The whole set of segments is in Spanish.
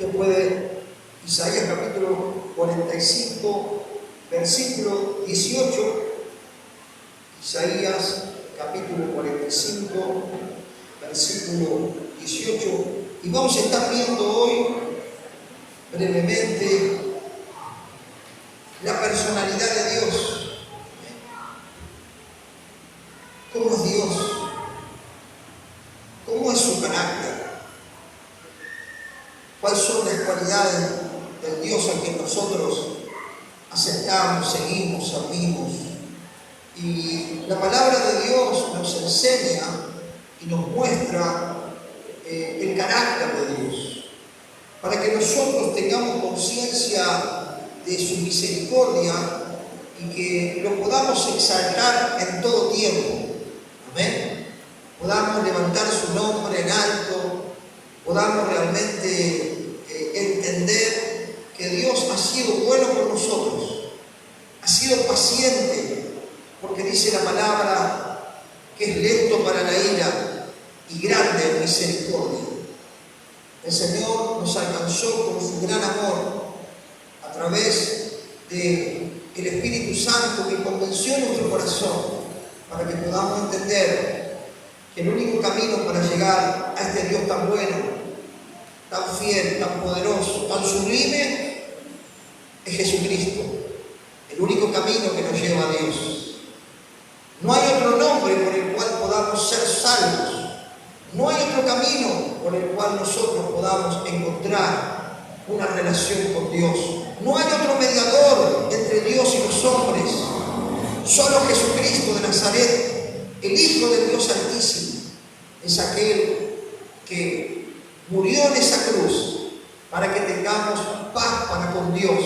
Usted puede, Isaías capítulo 45, versículo 18. Isaías capítulo 45, versículo 18. Y vamos a estar viendo hoy brevemente la personalidad de Dios. ¿Cómo es Dios? ¿Cómo es su carácter? ¿Cuáles son las cualidades del Dios al que nosotros aceptamos, seguimos, servimos? Y la palabra de Dios nos enseña y nos muestra el carácter de Dios, para que nosotros tengamos conciencia de su misericordia y que lo podamos exaltar en todo tiempo. Amén. Podamos levantar su nombre en alto, podamos realmente entender que Dios ha sido bueno con nosotros, ha sido paciente, porque dice la palabra que es lento para la ira y grande en misericordia. El Señor nos alcanzó con su gran amor a través del Espíritu Santo que convenció nuestro corazón, para que podamos entender que el único camino para llegar a este Dios tan bueno, tan fiel, tan poderoso, tan sublime, es Jesucristo. El único camino que nos lleva a Dios. No hay otro nombre por el cual podamos ser salvos. No hay otro camino por el cual nosotros podamos encontrar una relación con Dios. No hay otro mediador entre Dios y los hombres. Solo Jesucristo de Nazaret, el Hijo del Dios Altísimo, es aquel que murió en esa cruz para que tengamos paz para con Dios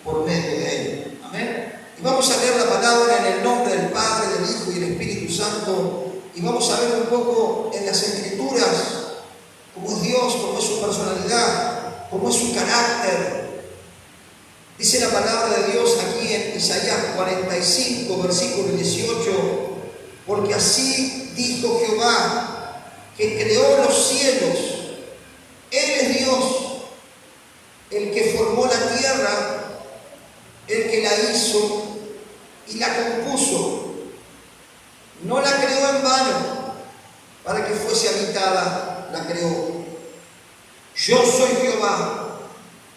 por medio de Él. Amén. Y vamos a leer la palabra en el nombre del Padre, del Hijo y del Espíritu Santo, y vamos a ver un poco en las Escrituras cómo es Dios, cómo es su personalidad, cómo es su carácter. Dice la palabra de Dios aquí en Isaías 45, versículo 18, porque así dijo Jehová, que creó los cielos. Él es Dios, el que formó la tierra, el que la hizo y la compuso. No la creó en vano, para que fuese habitada, la creó. Yo soy Jehová,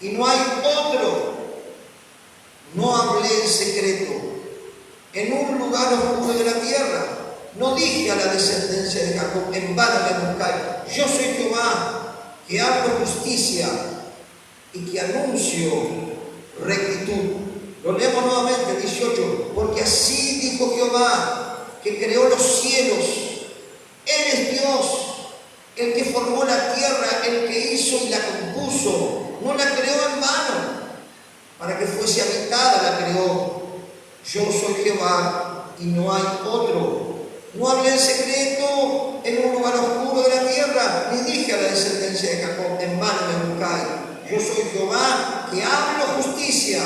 y no hay otro. No hablé en secreto, en un lugar oscuro de la tierra. No dije a la descendencia de Jacob, en vano me buscáis. Yo soy Jehová, que hablo justicia y que anuncio rectitud. Lo leemos nuevamente, 18. Porque así dijo Jehová, que creó los cielos. Él es Dios, el que formó la tierra, el que hizo y la compuso. No la creó en vano, para que fuese habitada la creó. Yo soy Jehová y no hay otro. No hablé en secreto en un lugar oscuro de la tierra, ni dije a la descendencia de Jacob, en vano me buscáis. Yo soy Jehová, que hablo justicia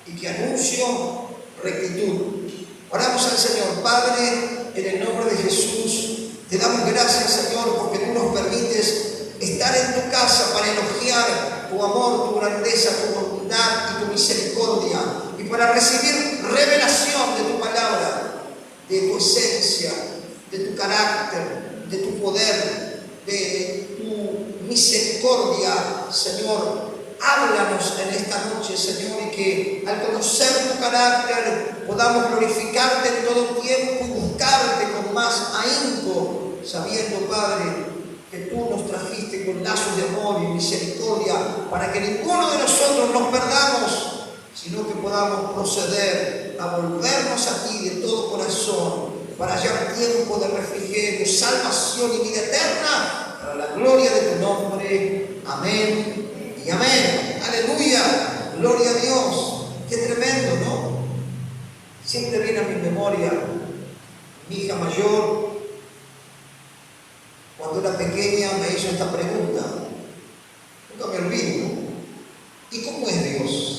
y que anuncio rectitud. Oramos al Señor. Padre, en el nombre de Jesús, te damos gracias, Señor, porque tú nos permites estar en tu casa para elogiar tu amor, tu grandeza, tu bondad y tu misericordia, y para recibir revelación de tu palabra, de tu esencia, de tu carácter, de tu poder, de tu misericordia, Señor. Háblanos en esta noche, Señor, y que al conocer tu carácter podamos glorificarte en todo tiempo y buscarte con más ahínco, sabiendo, Padre, que tú nos trajiste con lazos de amor y misericordia para que ninguno de nosotros nos perdamos, sino que podamos proceder a volvernos a ti de todo corazón para hallar tiempo de refrigerio, salvación y vida eterna para la gloria de tu nombre. Amén y amén. Aleluya. Gloria a Dios. Qué tremendo, ¿no? Siempre viene a mi memoria mi hija mayor, cuando era pequeña, me hizo esta pregunta. Nunca me olvido. ¿Y cómo es Dios?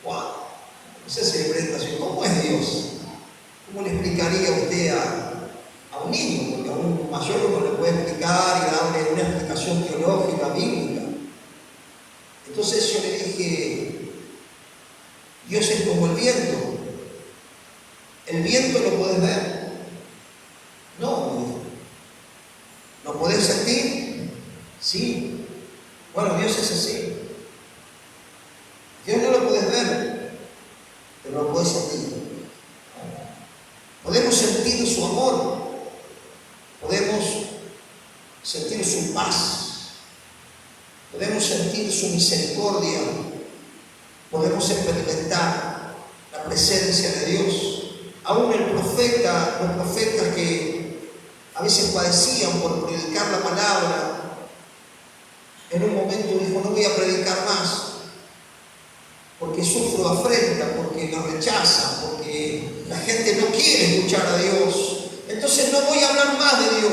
¡Wow! No sé si le presentación. ¿Cómo es Dios? ¿Cómo le explicaría usted a un niño? Porque a un mayor uno le puede explicar y darle una explicación teológica, bíblica. Entonces yo le dije, Dios es como el viento. ¿El viento lo puedes ver? No. ¿Lo puedes sentir? Sí. Bueno, Dios es así. Dios no lo puedes ver, pero lo puedes sentir. Podemos sentir su amor, podemos sentir su paz, podemos sentir su misericordia, podemos experimentar la presencia de Dios. Aún los profetas que a veces padecían por predicar la palabra, en un momento dijo, no voy a predicar más, porque sufro afrenta, porque me rechazan, porque la gente no quiere escuchar a Dios. Entonces no voy a hablar más de Dios.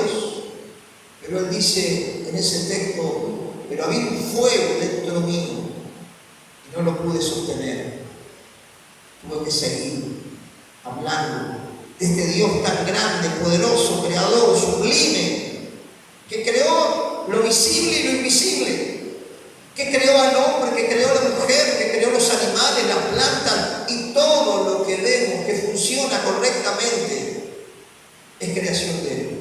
Pero él dice en ese texto, pero había un fuego dentro mío y no lo pude sostener. Tuve que seguir hablando de este Dios tan grande, poderoso, creador, sublime, que creó lo visible y lo invisible, que creó al hombre, que creó a la mujer, que creó los animales, las plantas y todo lo que vemos que funciona correctamente es creación de Él.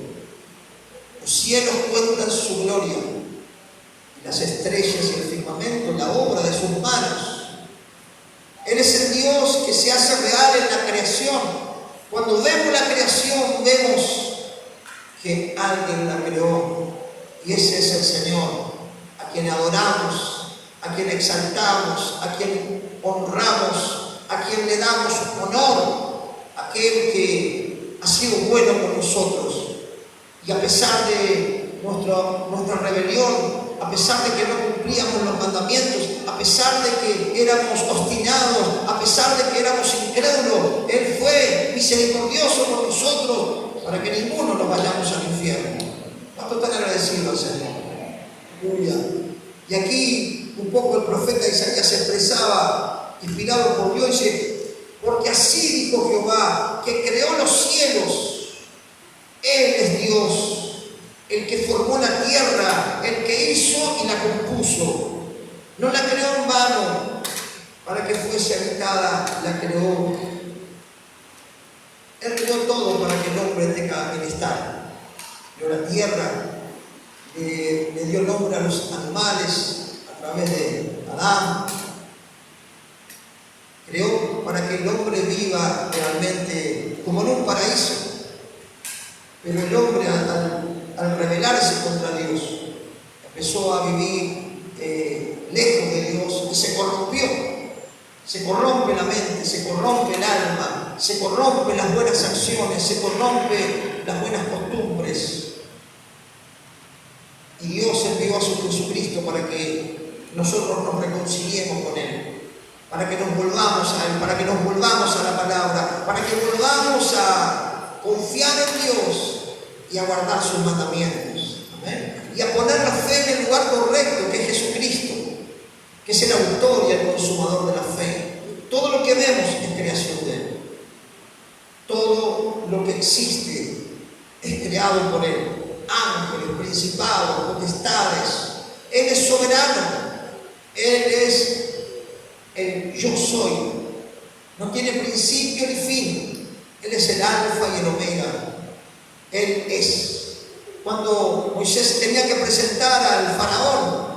Los cielos cuentan su gloria y las estrellas y el firmamento, la obra de sus manos. Él es el Dios que se hace real en la creación. Cuando vemos la creación, vemos que alguien la creó y ese es el Señor, a quien adoramos, a quien exaltamos, a quien honramos, a quien le damos honor, aquel que ha sido bueno con nosotros. Y a pesar de nuestra rebelión, a pesar de que no cumplíamos los mandamientos, a pesar de que éramos obstinados, a pesar de que éramos incrédulos, Él fue misericordioso con nosotros para que ninguno nos vayamos al infierno. ¿Cuánto están agradecidos al Señor? Aleluya. Y aquí un poco el profeta Isaías se expresaba, inspirado por Dios, dice, porque así dijo Jehová, que creó los cielos. Él es Dios, el que formó la tierra, el que hizo y la compuso. No la creó en vano, para que fuese habitada, la creó. Él creó todo para que el hombre tenga bienestar. Creó la tierra, le dio nombre a los animales a través de Adán. Creó para que el hombre viva realmente como en un paraíso. Pero el hombre al rebelarse contra Dios empezó a vivir lejos de Dios y se corrompió. Se corrompe la mente, se corrompe el alma, se corrompen las buenas acciones, se corrompen las buenas costumbres. Y Dios envió a su Jesucristo para que nosotros nos reconciliemos con Él, para que nos volvamos a Él, para que nos volvamos a la palabra, para que volvamos a confiar en Dios y a guardar sus mandamientos. Amén. Y a poner la fe en el lugar correcto, que es Jesucristo, que es el autor y el consumador de la fe. Todo lo que vemos es creación de Él. Todo lo que existe es creado por Él. Ángeles, principados, potestades. Él es soberano. Él es el yo soy. No tiene principio ni fin. Él es el alfa y el omega. Él es. Cuando Moisés tenía que presentar al faraón,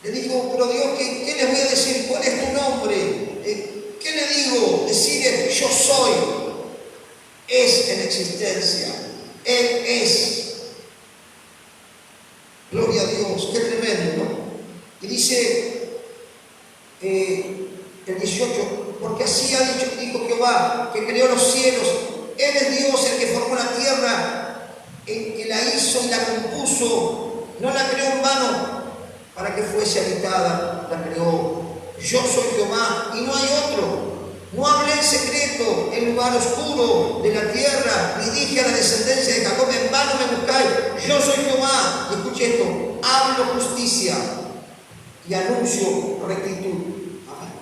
le dijo, pero Dios, ¿qué les voy a decir? ¿Cuál es tu nombre? ¿Qué le digo? Decirle, yo soy. Es en existencia. Él es. Gloria a Dios. Qué tremendo, ¿no? Y dice el 18, porque así dijo Jehová, que creó los cielos. Él es Dios, el que formó la tierra, el que la hizo y la compuso. No la creó en vano, para que fuese habitada, la creó. Yo soy Jehová y no hay otro. No hablé en secreto en lugar oscuro de la tierra, ni dije a la descendencia de Jacob, en vano me buscáis. Yo soy Jehová. Y escuche esto, hablo justicia y anuncio rectitud. Amén.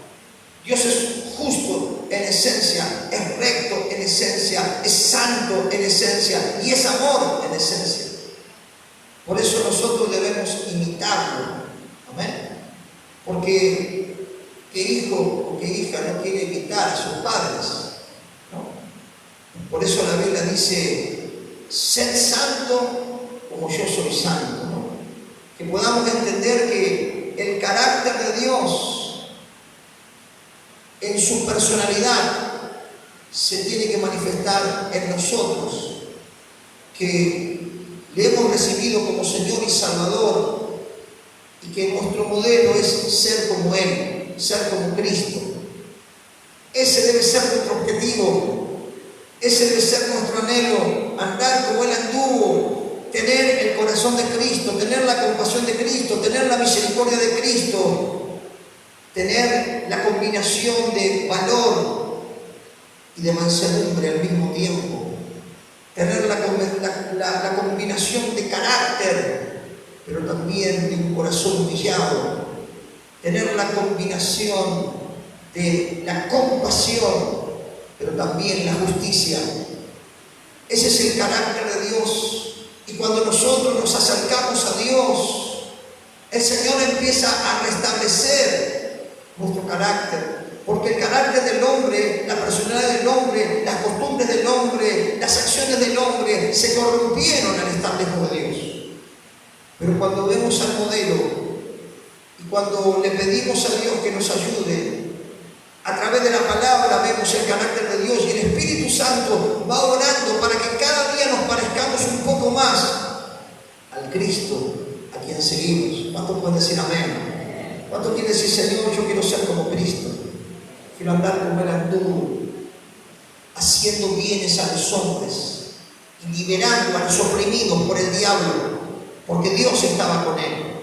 Dios es justo en esencia, es recto en esencia, es santo en esencia y es amor en esencia. Por eso nosotros debemos imitarlo. Amén. porque qué hijo o qué hija no quiere imitar a sus padres, ¿no? Por eso la Biblia dice, sed santo como yo soy santo, ¿no? Que podamos entender que el carácter de Dios en su personalidad se tiene que manifestar en nosotros, que le hemos recibido como Señor y Salvador, y que nuestro modelo es ser como Él, ser como Cristo. Ese debe ser nuestro objetivo, ese debe ser nuestro anhelo, andar como Él anduvo, tener el corazón de Cristo, tener la compasión de Cristo, tener la misericordia de Cristo, tener la combinación de valor y de mansedumbre al mismo tiempo, tener la combinación de carácter, pero también de un corazón humillado, tener la combinación de la compasión, pero también la justicia. Ese es el carácter de Dios. Y cuando nosotros nos acercamos a Dios, el Señor empieza a restablecer nuestro carácter. Porque el carácter del hombre, la personalidad del hombre, las costumbres del hombre, las acciones del hombre se corrompieron al estar lejos de Dios. Pero cuando vemos al modelo y cuando le pedimos a Dios que nos ayude, a través de la palabra vemos el carácter de Dios y el Espíritu Santo va orando para que cada día nos parezcamos un poco más al Cristo a quien seguimos. ¿Cuántos pueden decir amén? ¿Cuántos quieren decir, Señor, yo quiero ser como Cristo? Quiero andar como Él anduvo, haciendo bienes a los hombres y liberando a los oprimidos por el diablo, porque Dios estaba con Él,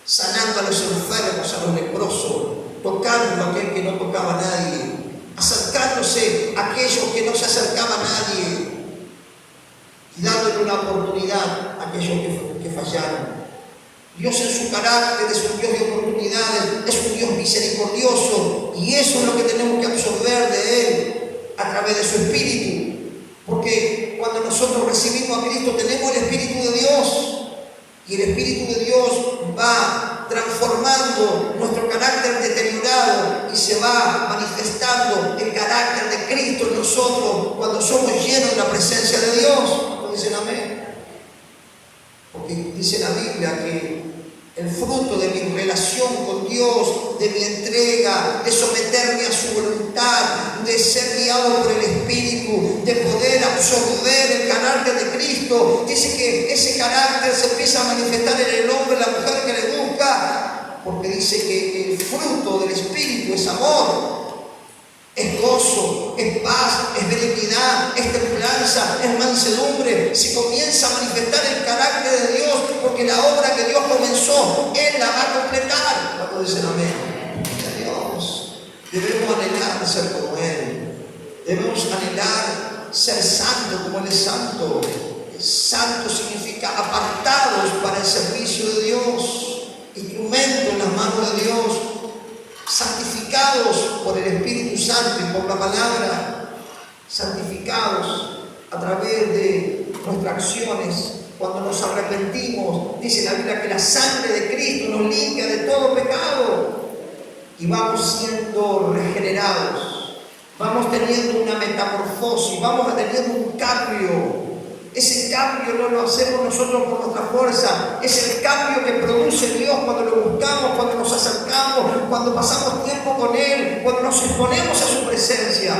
sanando a los enfermos, a los leprosos, tocando a aquel que no tocaba a nadie, acercándose a aquellos que no se acercaba a nadie y dándole una oportunidad a aquellos que fallaron. Dios en su carácter es un Dios de oportunidades, es un Dios misericordioso, y eso es lo que tenemos que absorber de Él a través de su Espíritu, porque cuando nosotros recibimos a Cristo tenemos el Espíritu de Dios, y el Espíritu de Dios va transformando nuestro carácter deteriorado y se va manifestando el carácter de Cristo en nosotros cuando somos llenos de la presencia de Dios. ¿Cuántos dicen amén? Porque dice la Biblia que el fruto de mi relación con Dios, de mi entrega, de someterme a su voluntad, de ser guiado por el Espíritu, de poder absorber el carácter de Cristo, dice que ese carácter se empieza a manifestar en el hombre, la mujer que le busca, porque dice que el fruto del Espíritu es amor, es gozo, es paz, es benignidad, es templanza, es mansedumbre. Se comienza a manifestar el carácter de Dios, porque la obra que Dios comenzó, Él la va a completar. ¿Cuántos dicen amén? Dios. Debemos anhelar ser como Él. Debemos anhelar ser santos como Él es santo. Santo significa apartados para el servicio de Dios, instrumento en las manos de Dios, santificados por el Espíritu Santo y por la palabra, santificados a través de nuestras acciones. Cuando nos arrepentimos, dice la Biblia que la sangre de Cristo nos limpia de todo pecado y vamos siendo regenerados, vamos teniendo una metamorfosis, vamos teniendo un cambio. Ese cambio no lo hacemos nosotros por nuestra fuerza, es el cambio que produce Dios cuando lo buscamos, cuando nos acercamos, cuando pasamos tiempo con Él, cuando nos exponemos a su presencia.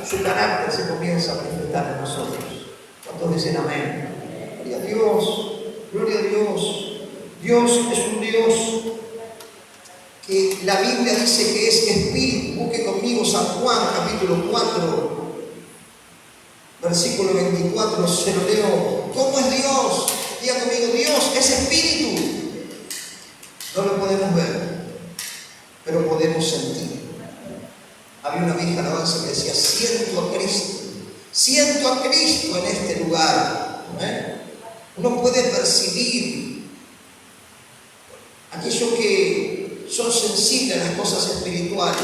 Su carácter se comienza a manifestar en nosotros. ¿Cuántos dicen amén? Gloria a Dios, gloria a Dios. Dios es un Dios que la Biblia dice que es espíritu. Busque conmigo San Juan capítulo 4. Versículo 24, se lo leo. ¿Cómo es Dios? Diga conmigo, Dios es espíritu. No lo podemos ver, pero podemos sentir. Había una vieja alabanza que decía, siento a Cristo en este lugar. Uno puede percibir aquellos que son sensibles a las cosas espirituales.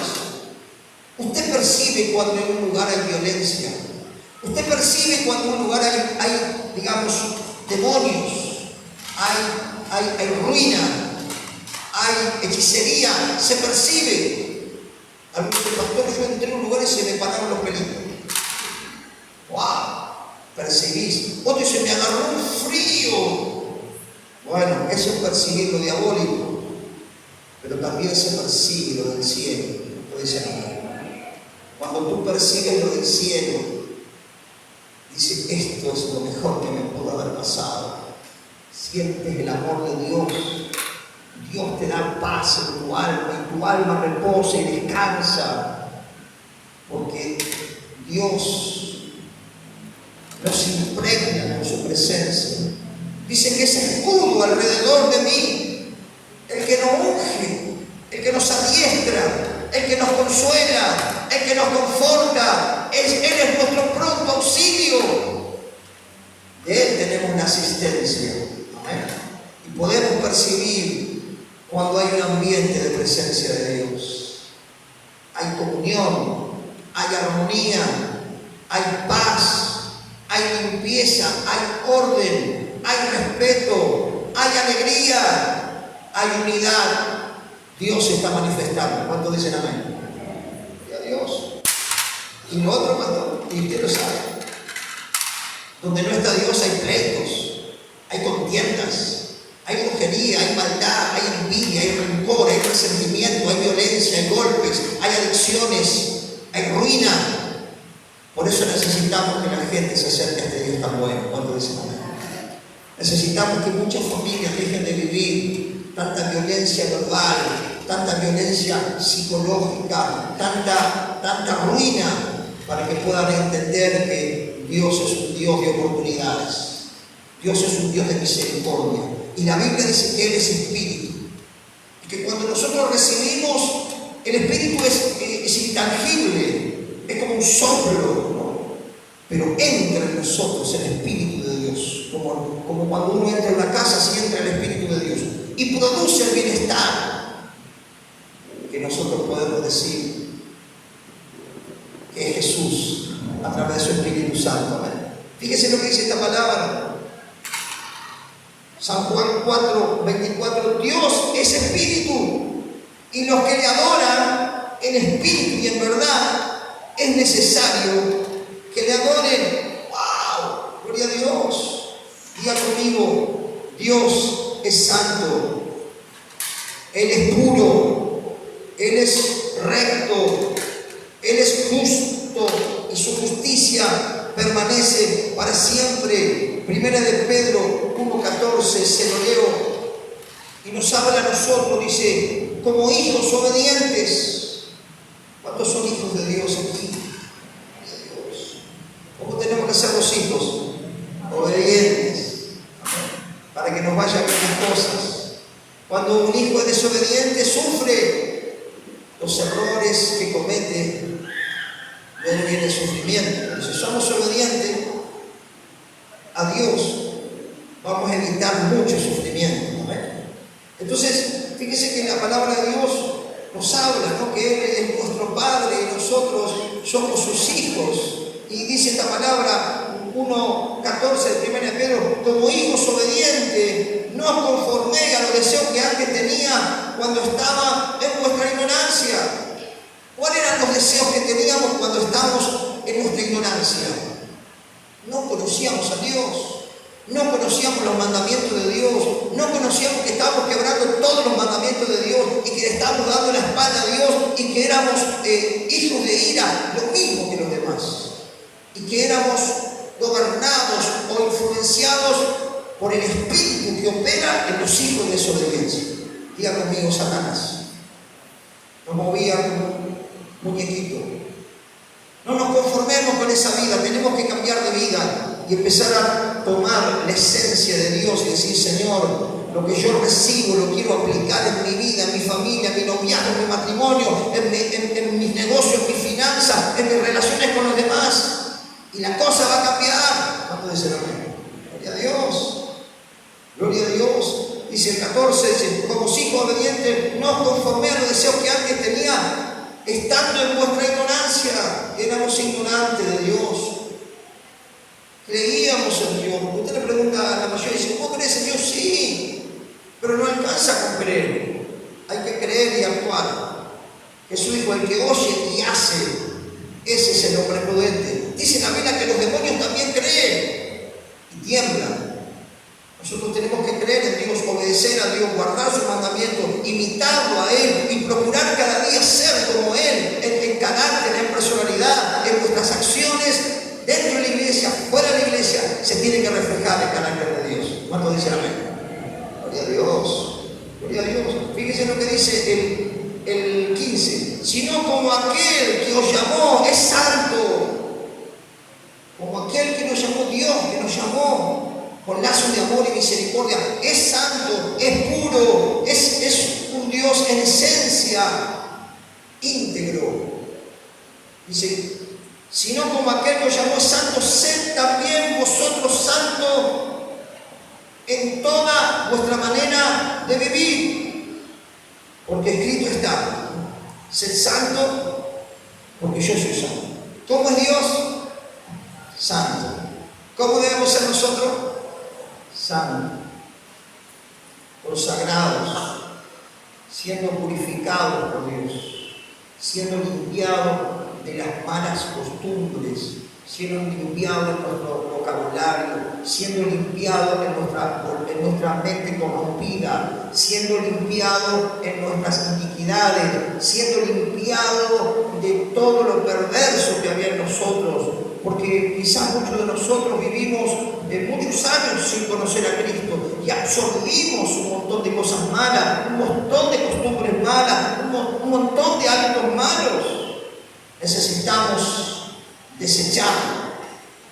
Usted percibe cuando en un lugar hay violencia. Usted percibe cuando en un lugar hay digamos, demonios, hay ruina, hay hechicería, se percibe. Algunos dicen, pastor, yo entré en un lugar y se me pararon los pelitos. ¡Wow! Percibís. Otro dice, me agarró un frío. Bueno, eso es percibir lo diabólico, pero también se percibe lo del cielo. Lo dice amén. Cuando tú percibes lo del cielo, dices, esto es lo mejor que me pudo haber pasado. Sientes el amor de Dios. Dios te da paz en tu alma, y tu alma reposa y descansa, porque Dios nos impregna con su presencia. Dice que es escudo alrededor de mí, el que nos unge, el que nos adiestra, el que nos consuela, el que nos conforta. Él es nuestro pronto auxilio. De Él tenemos la asistencia. Amén. Y podemos percibir cuando hay un ambiente de presencia de Dios. Hay comunión, hay armonía, hay paz, hay limpieza, hay orden, hay respeto, hay alegría, hay unidad. Dios se está manifestando. ¿Cuántos dicen amén? Y a Dios. Y lo otro, pastor, y usted lo sabe. Donde no está Dios hay pleitos, hay contiendas, hay brujería, hay maldad, hay envidia, hay rencor, hay resentimiento, hay violencia, hay golpes, hay adicciones, hay ruina. Por eso necesitamos que la gente se acerque a este Dios tan bueno. ¿Cuánto dicen amén? Necesitamos que muchas familias dejen de vivir tanta violencia verbal, tanta violencia psicológica, tanta ruina, para que puedan entender que Dios es un Dios de oportunidades. Dios es un Dios de misericordia. Y la Biblia dice que Él es espíritu. Y que cuando nosotros recibimos, el espíritu es intangible, es como un soplo, ¿no? Pero entra en nosotros el espíritu de Dios. Como cuando uno entra en una casa, así entra el espíritu de Dios. Y produce el bienestar. Que nosotros podemos decir que es Jesús a través de su Espíritu Santo. Amén. Fíjese lo que dice esta palabra. San Juan 4:24. Dios es espíritu, y los que le adoran en espíritu y en verdad es necesario que le adoren. ¡Wow! Gloria a Dios. Diga conmigo, Dios es santo, Él es puro, Él es recto, Él es justo, y su justicia permanece para siempre. Primera de Pedro 1:14, se lo leo, y nos habla a nosotros, dice, como hijos obedientes. ¿Cuántos son hijos de Dios aquí? Dios. ¿Cómo tenemos que ser los hijos? Obedientes, para que nos vayan bien las cosas. Cuando un hijo es desobediente, sufre los errores que comete. Luego viene el sufrimiento. Pero si somos obedientes a Dios, vamos a evitar mucho sufrimiento. ¿Amén? Entonces, fíjese que la palabra de Dios nos habla, ¿no? Que Él es nuestro Padre y nosotros somos sus hijos. Y dice esta palabra, 1:14 de 1 de Pedro, como hijos obedientes, no os conforméis a los deseos que antes tenía cuando estaba en vuestra ignorancia. ¿Cuáles eran los deseos que teníamos cuando estábamos en nuestra ignorancia? No conocíamos a Dios, no conocíamos los mandamientos de Dios, no conocíamos que estábamos quebrando todos los mandamientos de Dios y que le estábamos dando la espalda a Dios y que éramos hijos de ira, lo mismo que los demás, y que éramos gobernados o influenciados por el espíritu que opera en los hijos de desobediencia. Diga conmigo, Satanás. Nos movía como un muñequito. No nos conformemos con esa vida, tenemos que cambiar de vida y empezar a tomar la esencia de Dios y decir, Señor, lo que yo recibo lo quiero aplicar en mi vida, en mi familia, en mi noviazgo, en mi matrimonio, en mis negocios, en mis finanzas, en mis relaciones con los demás. Y la cosa va a cambiar. ¿Cuánto dicen amén? Gloria a Dios. Gloria a Dios. Dice el 14, dice, como hijos obedientes, no os conforméis a los deseos que antes tenía, estando en vuestra ignorancia. Éramos ignorantes de Dios. Creíamos en Dios. Usted le pregunta a la mayoría, dice, ¿cómo crees en Dios? Sí, pero no alcanza con creer. hay que creer y actuar. Jesús dijo, el que oye y hace, ese es el hombre prudente. Dice la Biblia que los demonios también creen y tiemblan. Nosotros tenemos que creer en Dios, obedecer a Dios, guardar sus mandamientos, imitarlo a Él y procurar cada día ser como Él, en carácter, en personalidad, en nuestras acciones, dentro de la iglesia, fuera de la iglesia, se tiene que reflejar el carácter de Dios. ¿Cuántos dicen amén? Gloria a Dios, gloria a Dios. Fíjense lo que dice el 15, sino como aquel que os llamó es santo, como aquel que nos llamó Dios, que nos llamó con lazos de amor y misericordia, es santo, es puro, es un Dios en esencia, íntegro. Dice, sino como aquel que os llamó santo, sed también vosotros santos en toda vuestra manera de vivir, porque escrito está, sed santo, porque yo soy santo. ¿Cómo es Dios? Santo. ¿Cómo debemos ser nosotros? Santos, consagrados, siendo purificados por Dios, siendo limpiados de las malas costumbres, siendo limpiados en nuestro vocabulario, siendo limpiados en nuestra mente corrompida, siendo limpiados en nuestras iniquidades, siendo limpiados de todo lo perverso que había en nosotros, porque quizás muchos de nosotros vivimos muchos años sin conocer a Cristo y absorbimos un montón de cosas malas, un montón de costumbres malas, un montón de hábitos malos. Necesitamos desechar,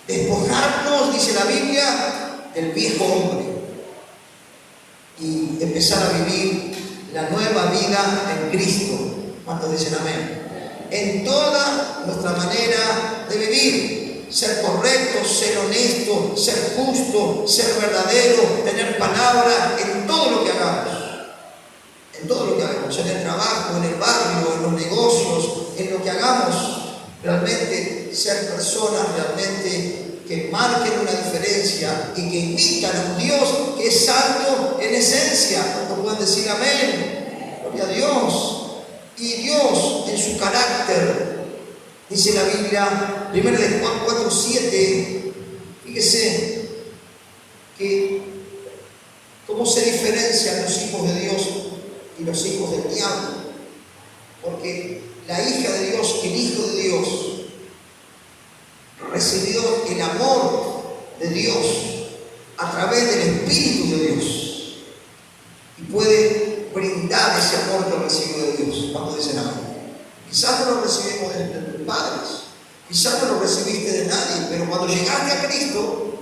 despojarnos, dice la Biblia, del viejo hombre y empezar a vivir la nueva vida en Cristo. ¿Cuántos dicen amén? En toda nuestra manera de vivir. Ser correcto, ser honesto, ser justo, ser verdadero, tener palabra en todo lo que hagamos. En todo lo que hagamos, en el trabajo, en el barrio, en los negocios, en lo que hagamos. Realmente ser personas realmente que marquen una diferencia y que imitan a un Dios que es santo en esencia. ¿Cuántos pueden decir amén? Gloria a Dios. Y Dios en su carácter. Dice la Biblia, 1 de Juan 4:7, fíjese que cómo se diferencian los hijos de Dios y los hijos del diablo. Porque la hija de Dios, el hijo de Dios, recibió el amor de Dios a través del Espíritu de Dios y puede brindar ese amor que recibió de Dios. ¿Cuántos dicen amén? Quizás no lo recibimos de tus padres, quizás no lo recibiste de nadie, pero cuando llegaste a Cristo,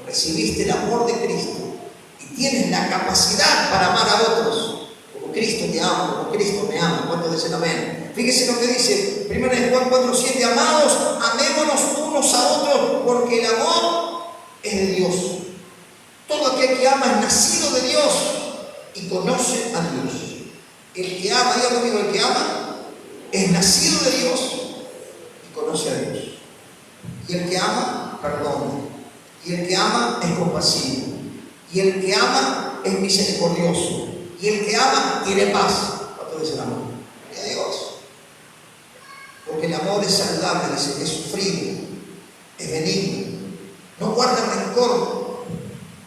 recibiste el amor de Cristo y tienes la capacidad para amar a otros, como Cristo te ama, como Cristo me ama. ¿Cuántos dicen amén? Fíjese lo que dice 1 Juan 4:7, amados, amémonos unos a otros, porque el amor es de Dios. Todo aquel que ama es nacido de Dios y conoce a Dios. El que ama, diga conmigo, el que ama es nacido de Dios y conoce a Dios. Y el que ama, perdona. Y el que ama es compasivo. Y el que ama es misericordioso. Y el que ama tiene paz. ¿Cuánto dice el amor? Gloria a Dios. Porque el amor es saludable, dice, es sufrido, es benigno, no guarda rencor,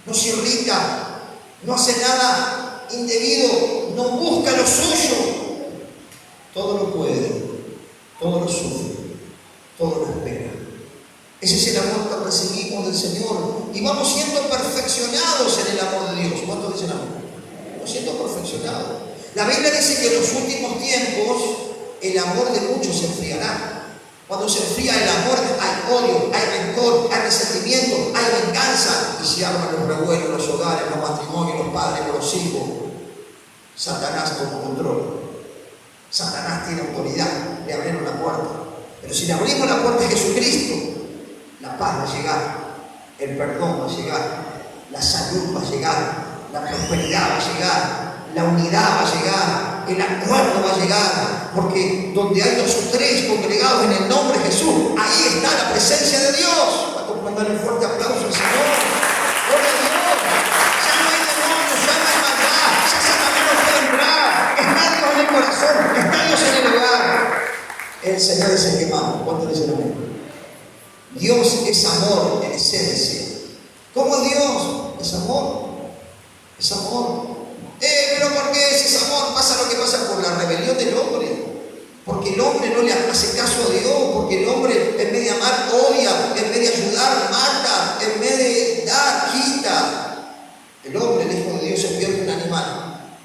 no se irrita, no hace nada indebido, no busca lo suyo. Todo lo puede, todo lo sufre, todo lo espera. Ese es el amor que recibimos del Señor. Y vamos siendo perfeccionados en el amor de Dios. ¿Cuántos dicen amor? Vamos siendo perfeccionados. La Biblia dice que en los últimos tiempos el amor de muchos se enfriará. Cuando se enfría el amor hay odio, hay rencor, hay resentimiento, hay venganza. Y se arman los revuelos, los hogares, los matrimonios, los padres, los hijos. Satanás toma control. Satanás tiene autoridad, le abrieron la puerta. Pero si le abrimos la puerta a Jesucristo, la paz va a llegar, el perdón va a llegar, la salud va a llegar, la prosperidad va a llegar, la unidad va a llegar, el acuerdo va a llegar, porque donde hay 2 o 3 congregados en el nombre de Jesús, ahí está la presencia de Dios. ¿Cuántos pueden darle un fuerte aplauso al Señor? ¡Gloria a Dios! Ya no hay demonios, ya no hay maldad, ya Satanás no puede entrar. Es más, el Señor es el que ama. ¿Cuánto dicen amén? Dios es amor en esencia. ¿Cómo Dios es amor? Es amor. Pero ¿por qué ese amor? Pasa lo que pasa por la rebelión del hombre. Porque el hombre no le hace caso a Dios, porque el hombre en vez de amar odia, en vez de ayudar mata, en vez de dar quita. El hombre, el Hijo de Dios, se pierde un animal.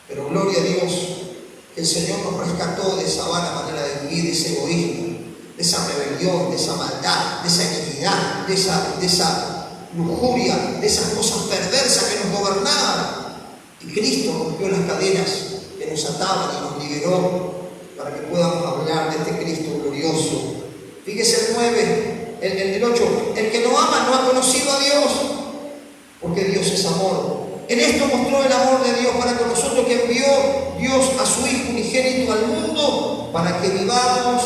Pero gloria a Dios, que el Señor nos rescató de esa vana manera de vivir, de ese egoísmo, de esa rebelión, de esa maldad, de esa iniquidad, de esa lujuria, de esas cosas perversas que nos gobernaban. Y Cristo rompió las cadenas que nos ataban y nos liberó para que podamos hablar de este Cristo glorioso. Fíjese el 9, el 8, el que no ama no ha conocido a Dios, porque Dios es amor. En esto mostró el amor de Dios para con nosotros, que envió Dios a su Hijo unigénito al mundo para que vivamos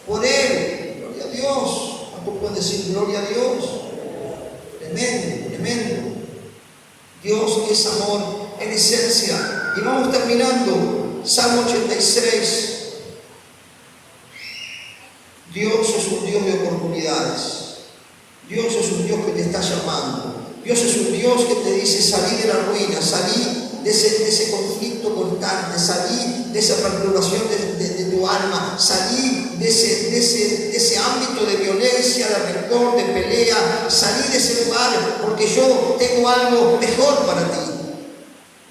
por Él. Gloria a Dios. ¿Cuánto pueden decir gloria a Dios? Tremendo, tremendo. Dios es amor en esencia. Y vamos terminando. Salmo 86. Dios es un Dios de oportunidades. Dios es un Dios que te está llamando. Dios es un Dios que te dice: salí de la ruina, salí de ese conflicto constante, salí de esa perturbación de tu alma, salí de ese ámbito de violencia, de rencor, de pelea, salí de ese lugar porque yo tengo algo mejor para ti.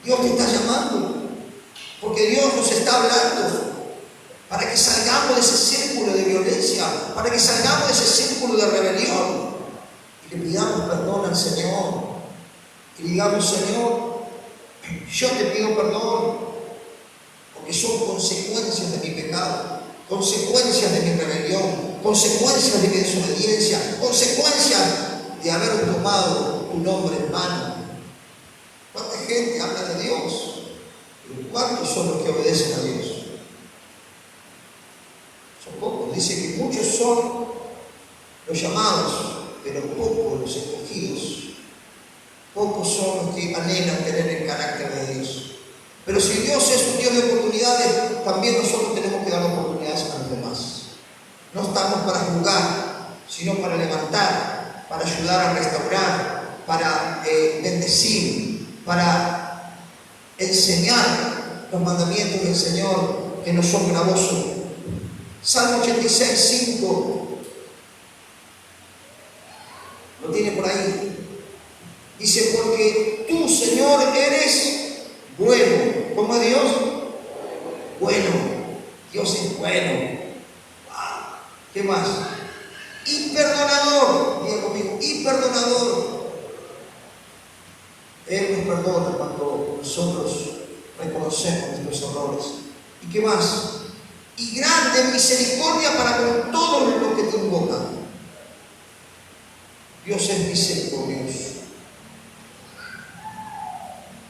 Dios te está llamando, porque Dios nos está hablando para que salgamos de ese círculo de violencia, para que salgamos de ese círculo de rebelión. Que pidamos perdón al Señor, que digamos: Señor, yo te pido perdón, porque son consecuencias de mi pecado, consecuencias de mi rebelión, consecuencias de mi desobediencia, consecuencias de haber tomado tu nombre en vano. ¿Cuánta gente habla de Dios? Pero ¿cuántos son los que obedecen a Dios? Son pocos. Dice que muchos son los llamados, pero pocos los escogidos. Pocos son los que anhelan tener el carácter de Dios. Pero si Dios es un Dios de oportunidades, también nosotros tenemos que dar oportunidades a los demás. No estamos para juzgar, sino para levantar, para ayudar a restaurar, para bendecir, para enseñar los mandamientos del Señor, que no son gravosos. Salmo 86, 5. Lo tiene por ahí. Dice: porque tú, Señor, eres bueno. ¿Cómo es Dios? Bueno. Dios es bueno. Wow. ¿Qué más? Y perdonador. Diga conmigo: y perdonador. Él nos perdona cuando nosotros reconocemos nuestros errores. ¿Y qué más? Y grande en misericordia para con todos los que te invocan. Dios es misericordioso.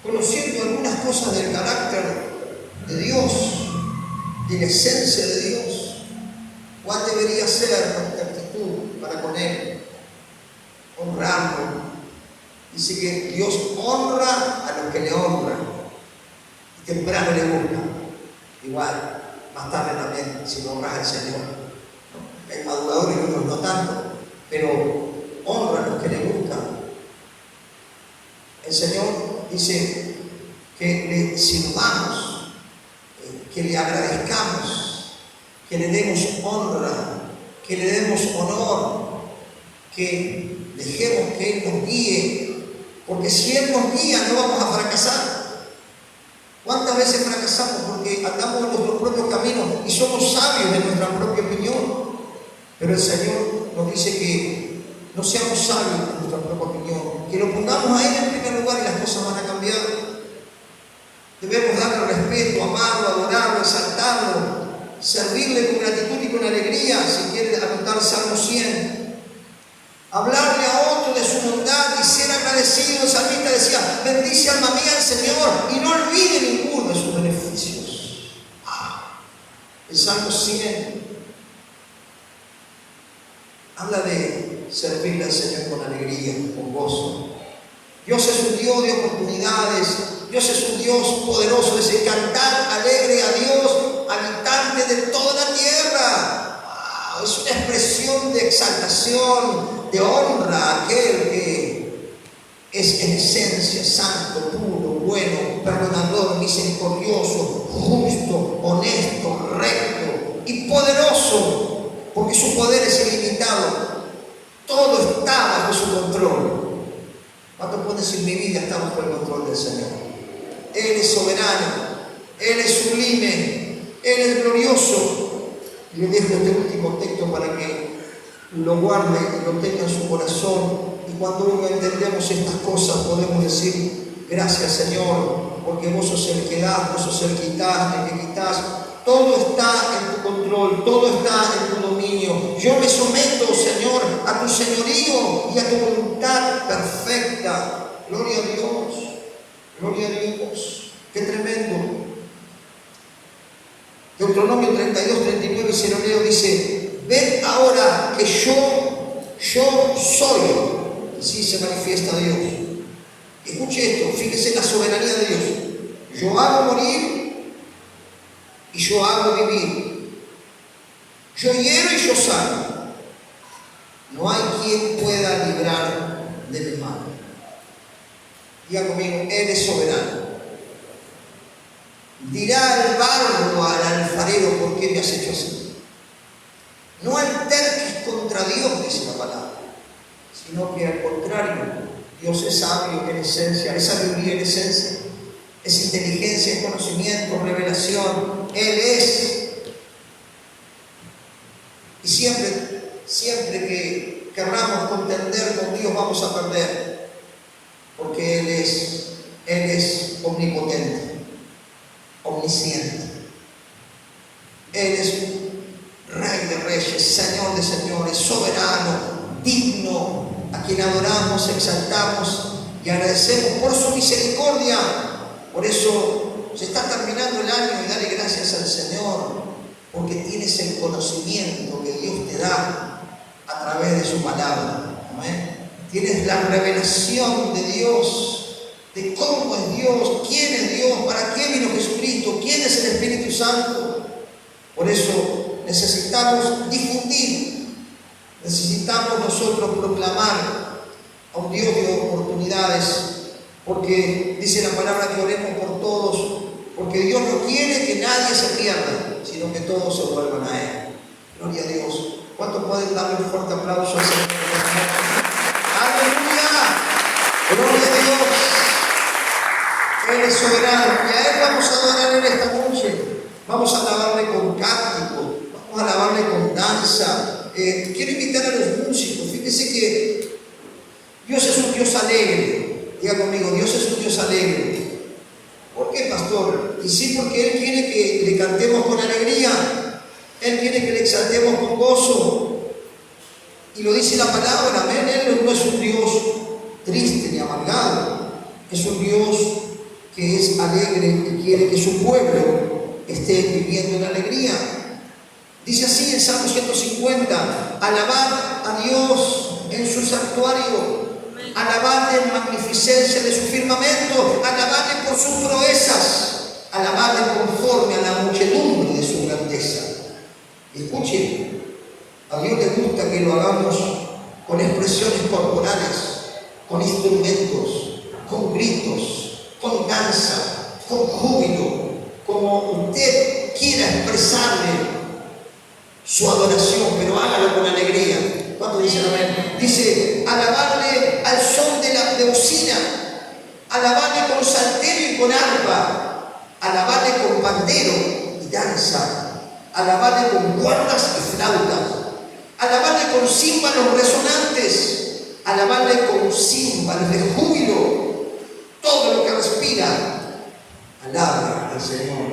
Conociendo algunas cosas del carácter de Dios, de la esencia de Dios, ¿cuál debería ser nuestra actitud para con Él? Honrarlo. Dice que Dios honra a los que le honran y temprano le buscan. Igual, más tarde también, si no honras al Señor. Hay maduradores y otros no tanto, pero honra a los que le buscan. El Señor dice que le sirvamos, que le agradezcamos, que le demos honra, que le demos honor, que dejemos que Él nos guíe, porque si Él nos guía no vamos a fracasar. ¿Cuántas veces fracasamos porque andamos en nuestros propios caminos y somos sabios de nuestra propia opinión? Pero el Señor nos dice que no seamos sabios de nuestra propia opinión, que lo pongamos a Él en primer lugar y las cosas van a cambiar. Debemos darle respeto, amarlo, adorarlo, exaltarlo, servirle con gratitud y con alegría. Si quiere anotar Salmo 100, hablarle a otro de su bondad y ser agradecido. El salmista decía: bendice alma mía al Señor y no olvide ninguno de sus beneficios. El Salmo 100 habla de servirle al Señor con alegría, con gozo. Dios es un Dios de oportunidades. Dios es un Dios poderoso. Es cantar alegre a Dios, habitante de toda la es una expresión de exaltación, de honra a aquel que es en esencia santo, puro, bueno, perdonador, misericordioso, justo, honesto, recto y poderoso, porque su poder es ilimitado. Todo está bajo su control. ¿Cuánto puedo decir mi vida está bajo el control del Señor? Él es soberano, Él es sublime, Él es glorioso. Y le dejo este último texto para que lo guarde y lo tenga en su corazón. Y cuando uno entendemos estas cosas podemos decir: gracias, Señor, porque vos sos el que das, vos sos el que quitas. Todo está en tu control, todo está en tu dominio. Yo me someto, Señor, a tu señorío y a tu voluntad perfecta. Gloria a Dios, gloria a Dios. Qué tremendo. Deuteronomio 32, 39, se lo leo, dice: ven ahora que yo soy. Así se manifiesta Dios. Escuche esto, fíjese la soberanía de Dios. Yo hago morir y yo hago vivir. Yo hiero y yo sano. No hay quien pueda librar de mi mano. Diga conmigo: Él es soberano. Dirá el barro al alfarero: ¿por qué me has hecho así? No alterques contra Dios, dice la palabra, sino que al contrario, Dios es sabio en esencia, es sabiduría en esencia, es inteligencia, es conocimiento, revelación. Él es. Y siempre que querramos contender con Dios vamos a perder, porque Él es omnipotente, omnisciente. Él es Rey de reyes, Señor de señores, soberano, digno, a quien adoramos, exaltamos y agradecemos por su misericordia. Por eso se está terminando el año y dale gracias al Señor, porque tienes el conocimiento que Dios te da a través de su palabra. ¿Amén? Tienes la revelación de Dios, de cómo es Dios, quién es Dios, para qué vino Jesucristo, quién es el Espíritu Santo. Por eso necesitamos difundir, necesitamos nosotros proclamar a un Dios de oportunidades, porque dice la palabra que oremos por todos, porque Dios no quiere que nadie se pierda, sino que todos se vuelvan a Él. Gloria a Dios. ¿Cuántos pueden darle un fuerte aplauso al Señor? ¡Aleluya! ¡Gloria a Dios! Él es soberano y a Él vamos a adorar en esta noche. Vamos a alabarle con cántico, vamos a alabarle con danza. Quiero invitar a los músicos. Fíjense que Dios es un Dios alegre. Diga conmigo: Dios es un Dios alegre. ¿Por qué, pastor? Y sí, porque Él quiere que le cantemos con alegría. Él quiere que le exaltemos con gozo. Y lo dice la palabra, amén. Él no es un Dios triste ni amargado. Es un Dios que es alegre y quiere que su pueblo esté viviendo en alegría. Dice así en Salmo 150: alabad a Dios en su santuario, alabadle en magnificencia de su firmamento, alabadle por sus proezas, alabadle conforme a la muchedumbre de su grandeza. Escuchen, a Dios le gusta que lo hagamos con expresiones corporales, con instrumentos, con gritos, con danza, con júbilo, como usted quiera expresarle su adoración, pero hágalo con alegría. ¿Cuánto dicen amén? Dice: alabarle al son de bocina, alabarle con salterio y con arpa, alabarle con pandero y danza, alabarle con cuerdas y flautas, alabarle con címbalos resonantes, alabarle con címbalos de júbilo. Todo lo que respira, alaba al Señor.